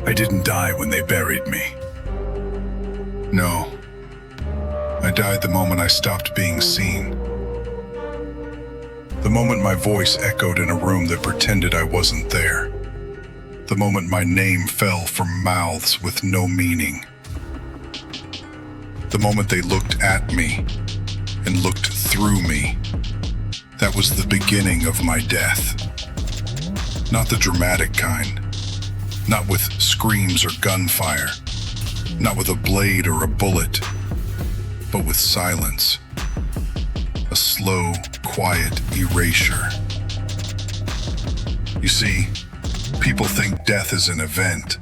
I didn't die when they buried me. No, I died the moment I stopped being seen. The moment my voice echoed in a room that pretended I wasn't there. The moment my name fell from mouths with no meaning. The moment they looked at me and looked through me. That was the beginning of my death. Not the dramatic kind. Not with screams or gunfire. Not with a blade or a bullet. But with silence. A slow, quiet erasure. You see, people think death is an event.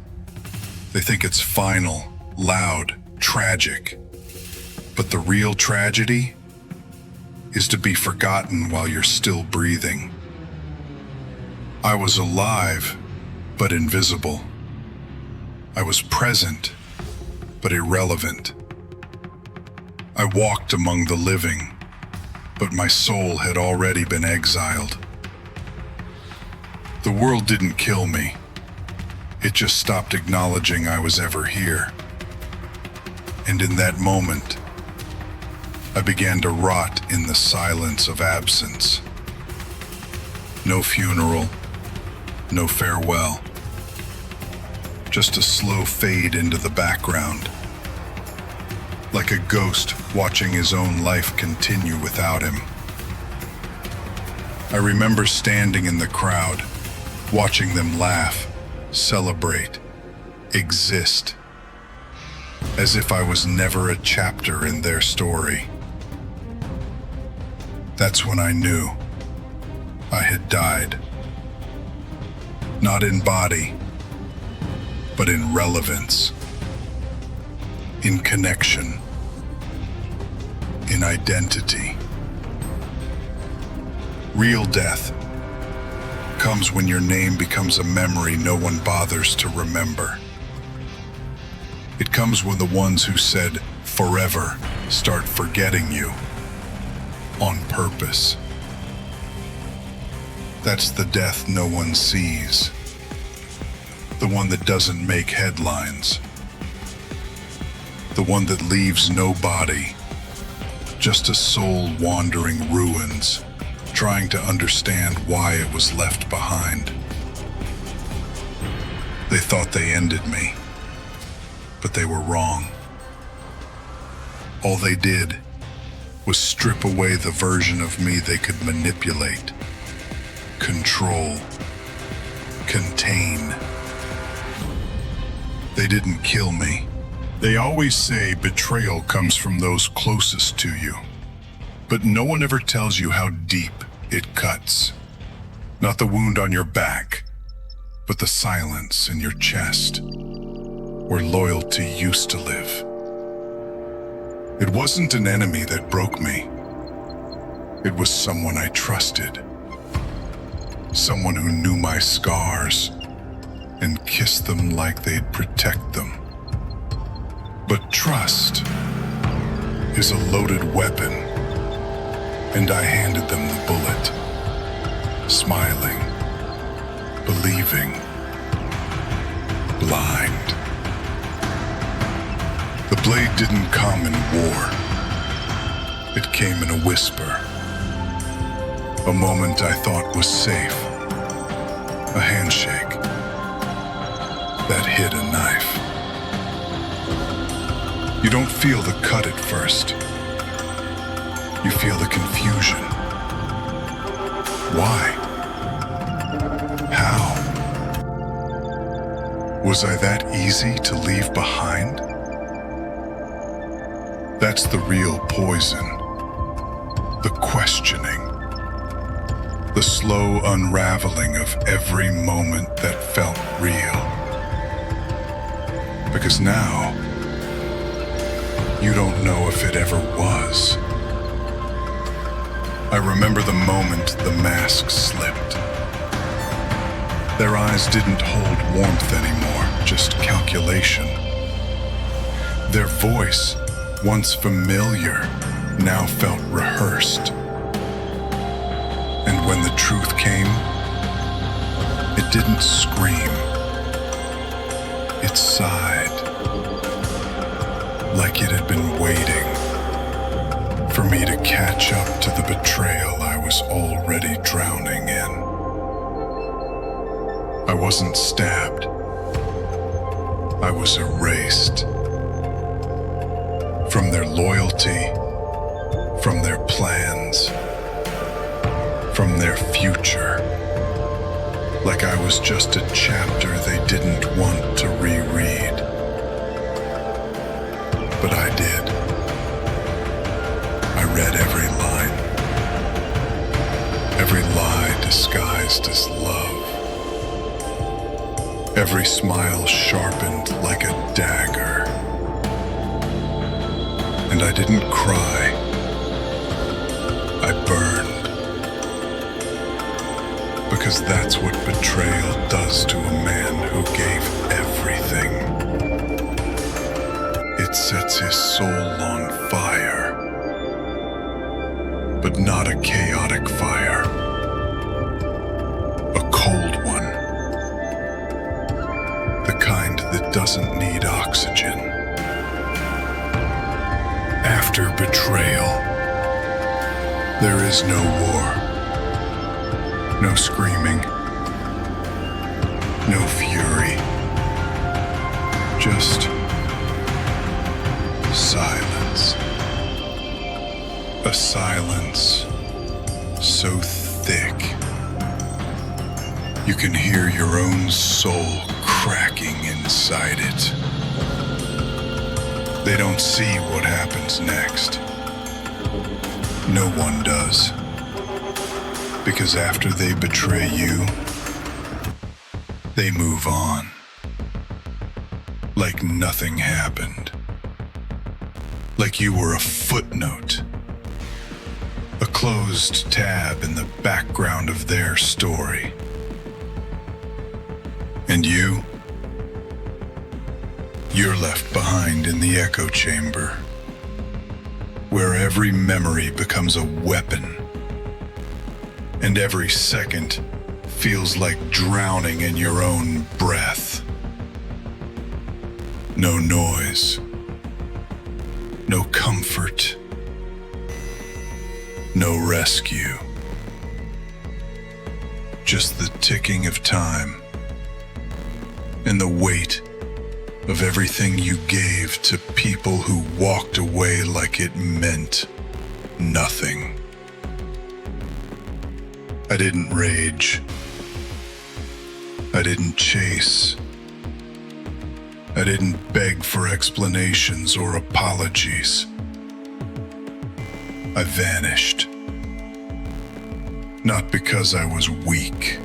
They think it's final, loud, tragic. But the real tragedy is to be forgotten while you're still breathing. I was alive, but invisible. I was present, but irrelevant. I walked among the living, but my soul had already been exiled. The world didn't kill me. It just stopped acknowledging I was ever here. And in that moment, I began to rot in the silence of absence. No funeral, no farewell. Just a slow fade into the background. Like a ghost watching his own life continue without him. I remember standing in the crowd, watching them laugh, celebrate, exist, as if I was never a chapter in their story. That's when I knew I had died. Not in body, but in relevance, in connection, in identity. Real death comes when your name becomes a memory no one bothers to remember. It comes when the ones who said forever start forgetting you on purpose. That's the death no one sees. The one that doesn't make headlines. The one that leaves no body, just a soul wandering ruins, trying to understand why it was left behind. They thought they ended me, but they were wrong. All they did was strip away the version of me they could manipulate, control, contain. They didn't kill me. They always say betrayal comes from those closest to you, but no one ever tells you how deep it cuts. Not the wound on your back, but the silence in your chest, where loyalty used to live. It wasn't an enemy that broke me. It was someone I trusted. Someone who knew my scars and kissed them like they'd protect them. But trust is a loaded weapon, and I handed them the bullet, smiling, believing, blind. The blade didn't come in war. It came in a whisper. A moment I thought was safe. A handshake that hid a knife. You don't feel the cut at first. You feel the confusion. Why? How? Was I that easy to leave behind? That's the real poison. The questioning. The slow unraveling of every moment that felt real. Because now, you don't know if it ever was. I remember the moment the mask slipped. Their eyes didn't hold warmth anymore, just calculation. Their voice, once familiar, now felt rehearsed. And when the truth came, it didn't scream. It sighed, like it had been waiting for me to catch up to the betrayal I was already drowning in. I wasn't stabbed. I was erased. From their loyalty, from their plans, from their future. Like I was just a chapter they didn't want to reread. But I did. I read every line. Every lie disguised as love. Every smile sharpened like a dagger. And I didn't cry. I burned. Because that's what betrayal does to a man who gave everything. It sets his soul on fire. But not a chaotic fire. A cold one. The kind that doesn't need oxygen. After betrayal, there is no war. No screaming, no fury, just silence. A silence so thick, you can hear your own soul cracking inside it. They don't see what happens next. No one does. Because after they betray you, they move on. Like nothing happened. Like you were a footnote. A closed tab in the background of their story. And you're left behind in the echo chamber, where every memory becomes a weapon. And every second feels like drowning in your own breath. No noise. No comfort. No rescue. Just the ticking of time and the weight of everything you gave to people who walked away like it meant nothing. I didn't rage. I didn't chase. I didn't beg for explanations or apologies. I vanished. Not because I was weak,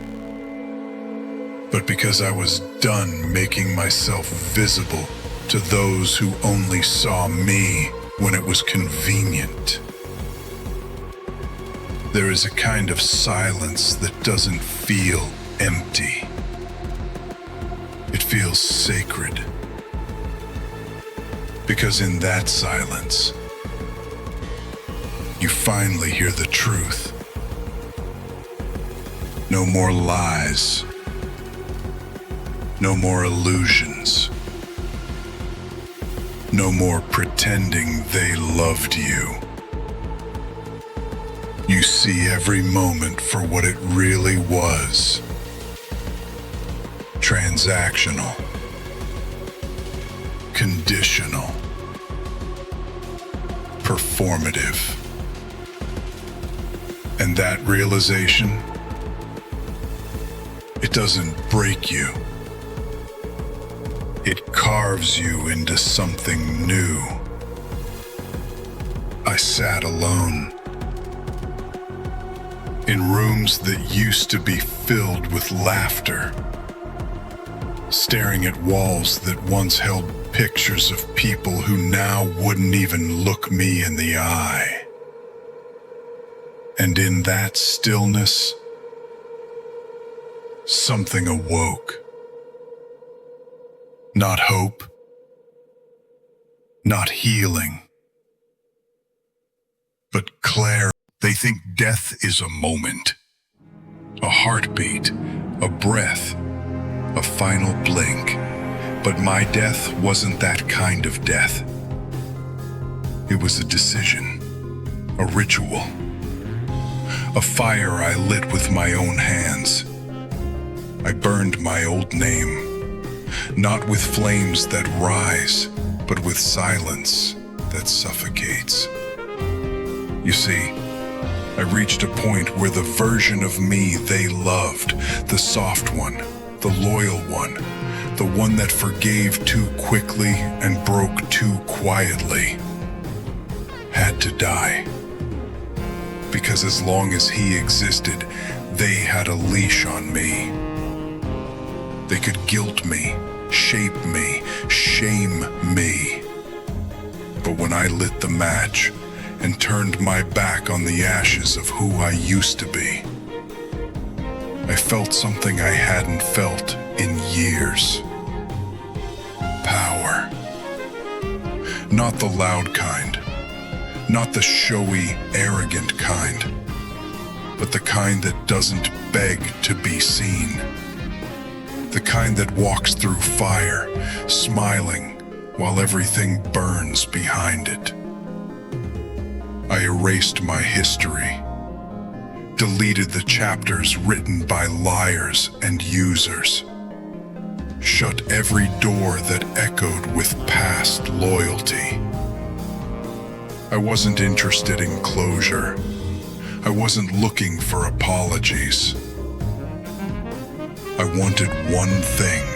but because I was done making myself visible to those who only saw me when it was convenient. There is a kind of silence that doesn't feel empty. It feels sacred. Because in that silence, you finally hear the truth. No more lies. No more illusions. No more pretending they loved you. You see every moment for what it really was. Transactional. Conditional. Performative. And that realization, it doesn't break you. It carves you into something new. I sat alone in rooms that used to be filled with laughter, staring at walls that once held pictures of people who now wouldn't even look me in the eye. And in that stillness, something awoke. Not hope, not healing, but clarity. They think death is a moment, a heartbeat, a breath, a final blink. But my death wasn't that kind of death. It was a decision, a ritual, a fire I lit with my own hands. I burned my old name, not with flames that rise, but with silence that suffocates. You see, I reached a point where the version of me they loved, the soft one, the loyal one, the one that forgave too quickly and broke too quietly, had to die. Because as long as he existed, they had a leash on me. They could guilt me, shape me, shame me. But when I lit the match and turned my back on the ashes of who I used to be, I felt something I hadn't felt in years. Power. Not the loud kind, not the showy, arrogant kind, but the kind that doesn't beg to be seen. The kind that walks through fire, smiling while everything burns behind it. I erased my history, deleted the chapters written by liars and users, shut every door that echoed with past loyalty. I wasn't interested in closure. I wasn't looking for apologies. I wanted one thing: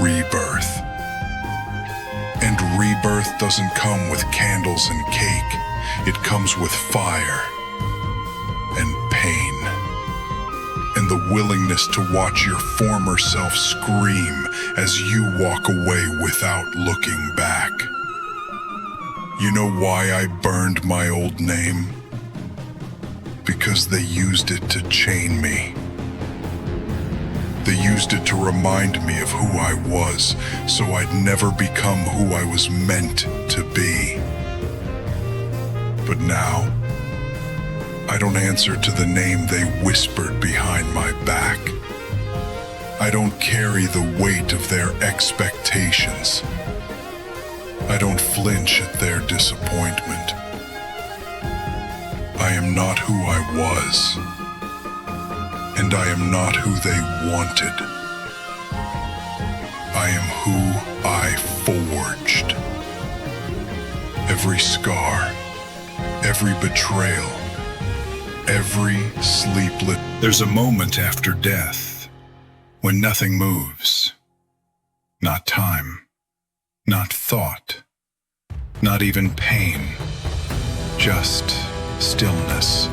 rebirth. And rebirth doesn't come with candles and cake. It comes with fire and pain, and the willingness to watch your former self scream as you walk away without looking back. You know why I burned my old name? Because they used it to chain me. They used it to remind me of who I was, so I'd never become who I was meant to be. But now, I don't answer to the name they whispered behind my back. I don't carry the weight of their expectations. I don't flinch at their disappointment. I am not who I was, and I am not who they wanted. I am who I forged. Every scar, every betrayal, every sleepless... There's a moment after death when nothing moves. Not time, not thought, not even pain, just stillness.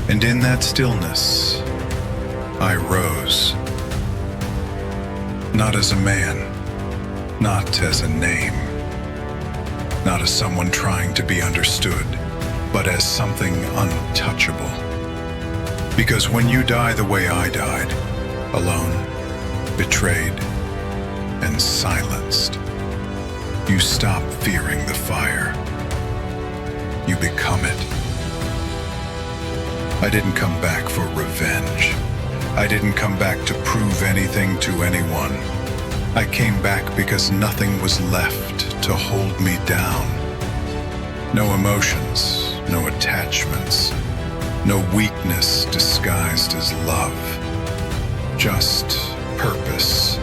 And in that stillness, I rose. Not as a man, not as a name, not as someone trying to be understood, but as something untouchable. Because when you die the way I died, alone, betrayed, and silenced, you stop fearing the fire. You become it. I didn't come back for revenge. I didn't come back to prove anything to anyone. I came back because nothing was left to hold me down. No emotions, no attachments, no weakness disguised as love. Just purpose.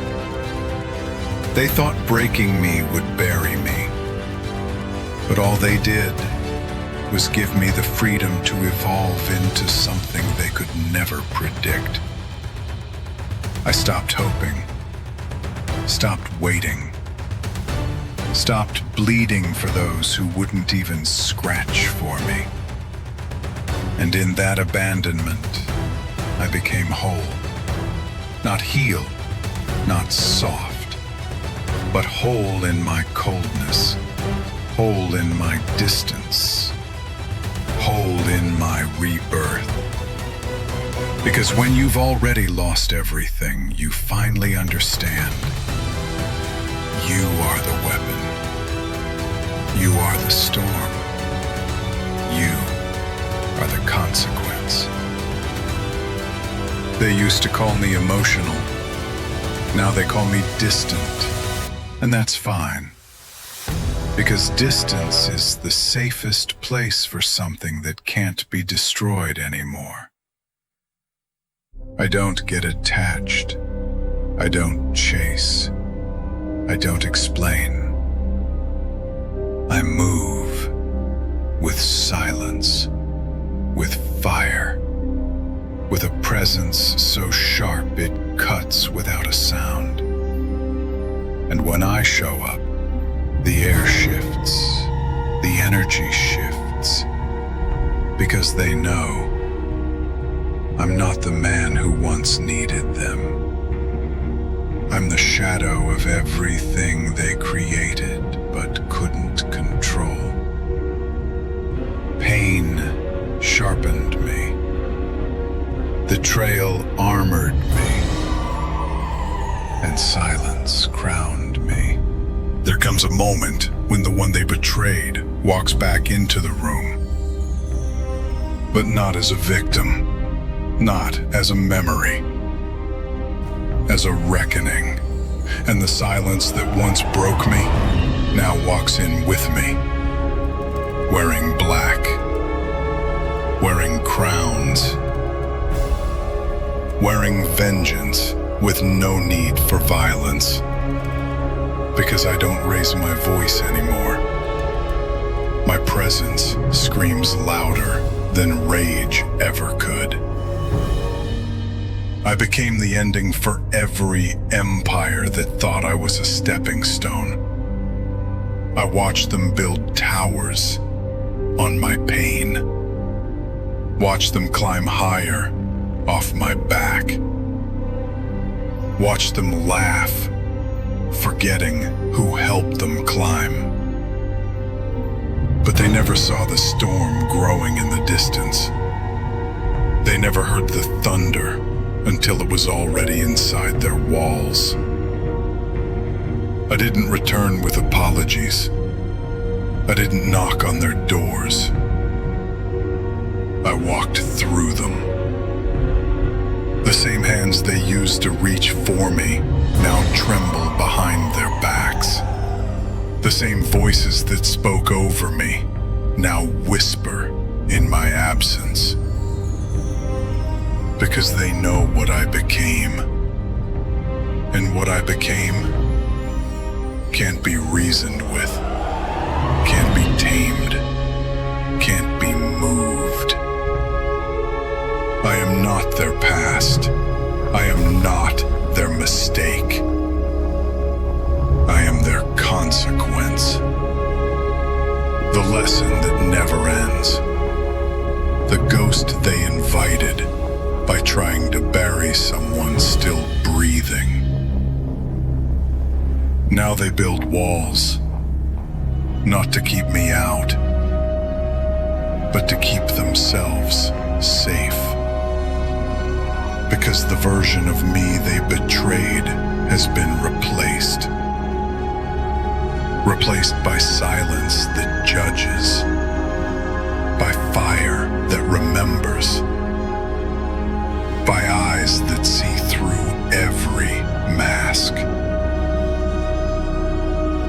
They thought breaking me would bury me, but all they did was give me the freedom to evolve into something they could never predict. I stopped hoping, stopped waiting, stopped bleeding for those who wouldn't even scratch for me. And in that abandonment, I became whole. Not healed, not soft, but whole in my coldness, whole in my distance, whole in my rebirth. Because when you've already lost everything, you finally understand. You are the weapon. You are the storm. You are the consequence. They used to call me emotional, Now they call me distant, and that's fine. Because distance is the safest place for something that can't be destroyed anymore. I don't get attached. I don't chase. I don't explain. I move with silence, with fire, with a presence so sharp it cuts without a sound. And when I show up, the air shifts, the energy shifts, because they know I'm not the man who once needed them. I'm the shadow of everything they created but couldn't control. Pain sharpened me. Betrayal armored me. And silence crowned me. There comes a moment when the one they betrayed walks back into the room. But not as a victim, not as a memory, as a reckoning. And the silence that once broke me now walks in with me, wearing black, wearing crowns, wearing vengeance with no need for violence. Because I don't raise my voice anymore. My presence screams louder than rage ever could. I became the ending for every empire that thought I was a stepping stone. I watched them build towers on my pain. Watched them climb higher off my back. Watched them laugh, forgetting who helped them climb. But they never saw the storm growing in the distance. They never heard the thunder until it was already inside their walls. I didn't return with apologies. I didn't knock on their doors. I walked through them. The same hands they used to reach for me now tremble behind their backs. The same voices that spoke over me now whisper in my absence. Because they know what I became. And what I became can't be reasoned with, can't be tamed, can't be moved. I am not their past. I am not their mistake. I am their consequence. The lesson that never ends. The ghost they invited by trying to bury someone still breathing. Now they build walls, not to keep me out, but to keep themselves safe. Because the version of me they betrayed has been replaced. Replaced by silence that judges, by fire that remembers, by eyes that see through every mask.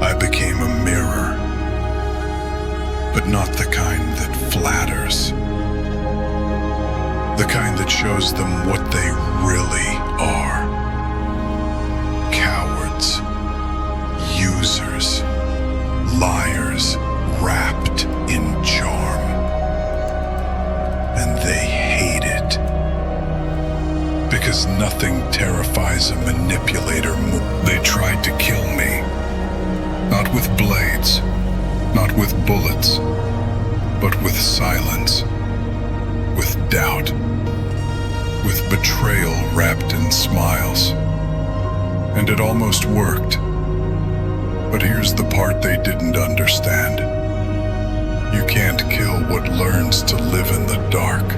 I became a mirror, but not the kind that flatters. The kind that shows them what they really are. Cowards, users, liars wrapped in charm. And they hate it. Because nothing terrifies a manipulator more. They tried to kill me. Not with blades, not with bullets, but with silence, with doubt, with betrayal wrapped in smiles. And it almost worked. But here's the part they didn't understand. You can't kill what learns to live in the dark.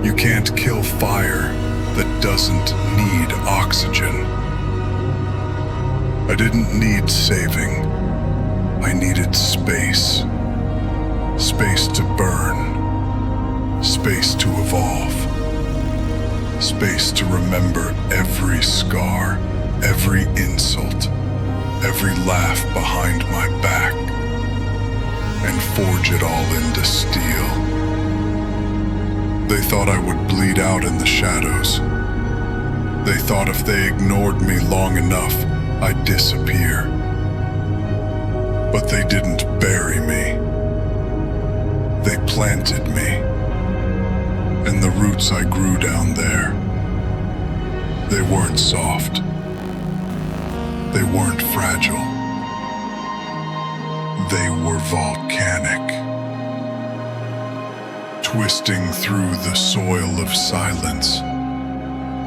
You can't kill fire that doesn't need oxygen. I didn't need saving. I needed space. Space to burn. Space to evolve. Space to remember every scar, every insult, every laugh behind my back, and forge it all into steel. They thought I would bleed out in the shadows. They thought if they ignored me long enough, I'd disappear. But they didn't bury me. They planted me. And the roots I grew down there, they weren't soft. They weren't fragile. They were volcanic. Twisting through the soil of silence,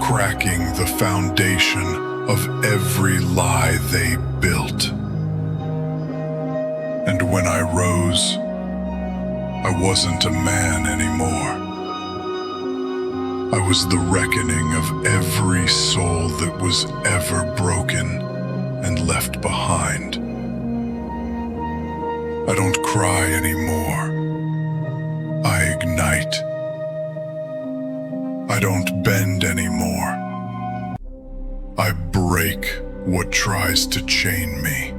cracking the foundation of every lie they built. And when I rose, I wasn't a man anymore. I was the reckoning of every soul that was ever broken and left behind. I don't cry anymore. I ignite. I don't bend anymore. I break what tries to chain me.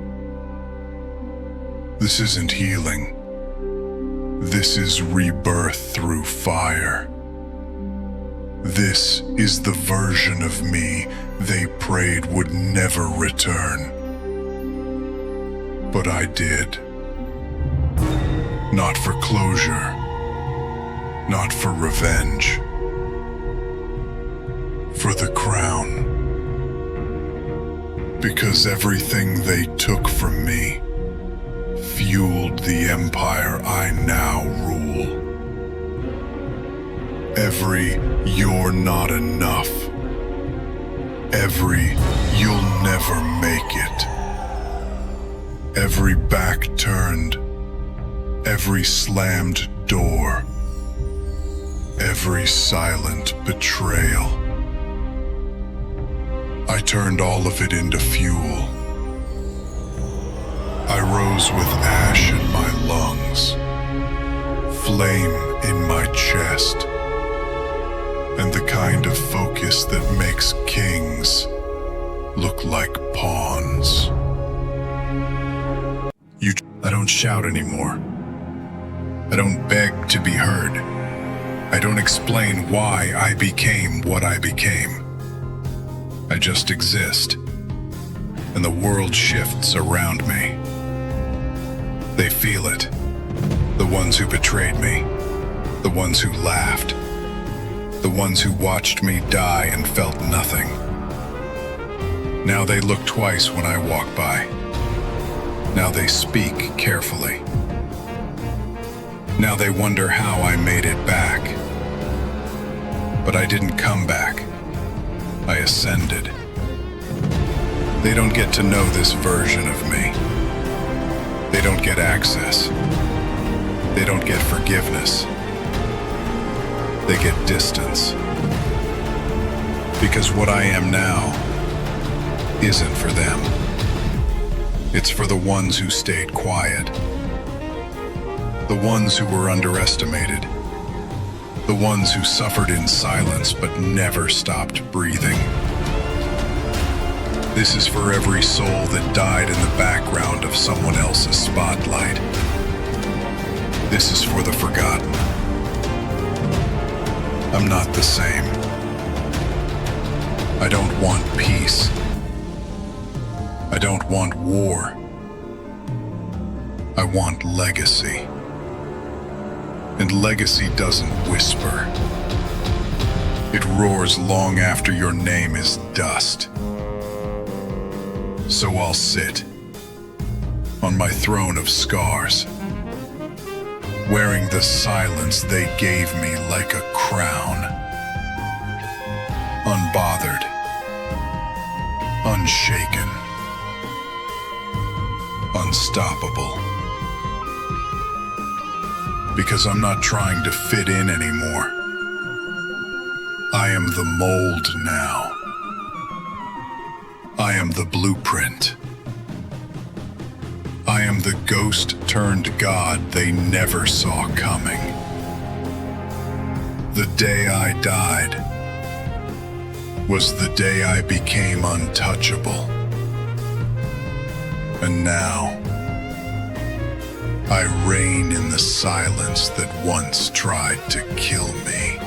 This isn't healing. This is rebirth through fire. This is the version of me they prayed would never return. But I did. Not for closure. Not for revenge. For the crown. Because everything they took from me fueled the empire I now rule. Every "you're not enough." Every "you'll never make it." Every back turned. Every slammed door. Every silent betrayal. I turned all of it into fuel. I rose with ash in my lungs, flame in my chest, and the kind of focus that makes kings look like pawns. I don't shout anymore. I don't beg to be heard. I don't explain why I became what I became. I just exist, and the world shifts around me. They feel it. The ones who betrayed me, the ones who laughed, the ones who watched me die and felt nothing. Now they look twice when I walk by. Now they speak carefully. Now they wonder how I made it back. But I didn't come back. I ascended. They don't get to know this version of me. They don't get access. They don't get forgiveness. They get distance. Because what I am now isn't for them. It's for the ones who stayed quiet. The ones who were underestimated. The ones who suffered in silence but never stopped breathing. This is for every soul that died in the background of someone else's spotlight. This is for the forgotten. I'm not the same. I don't want peace. I don't want war. I want legacy. And legacy doesn't whisper. It roars long after your name is dust. So I'll sit on my throne of scars, wearing the silence they gave me like a crown. Unbothered, unshaken, unstoppable. Because I'm not trying to fit in anymore. I am the mold now. I am the blueprint. I am the ghost turned God they never saw coming. The day I died, was the day I became untouchable. And now, I reign in the silence that once tried to kill me.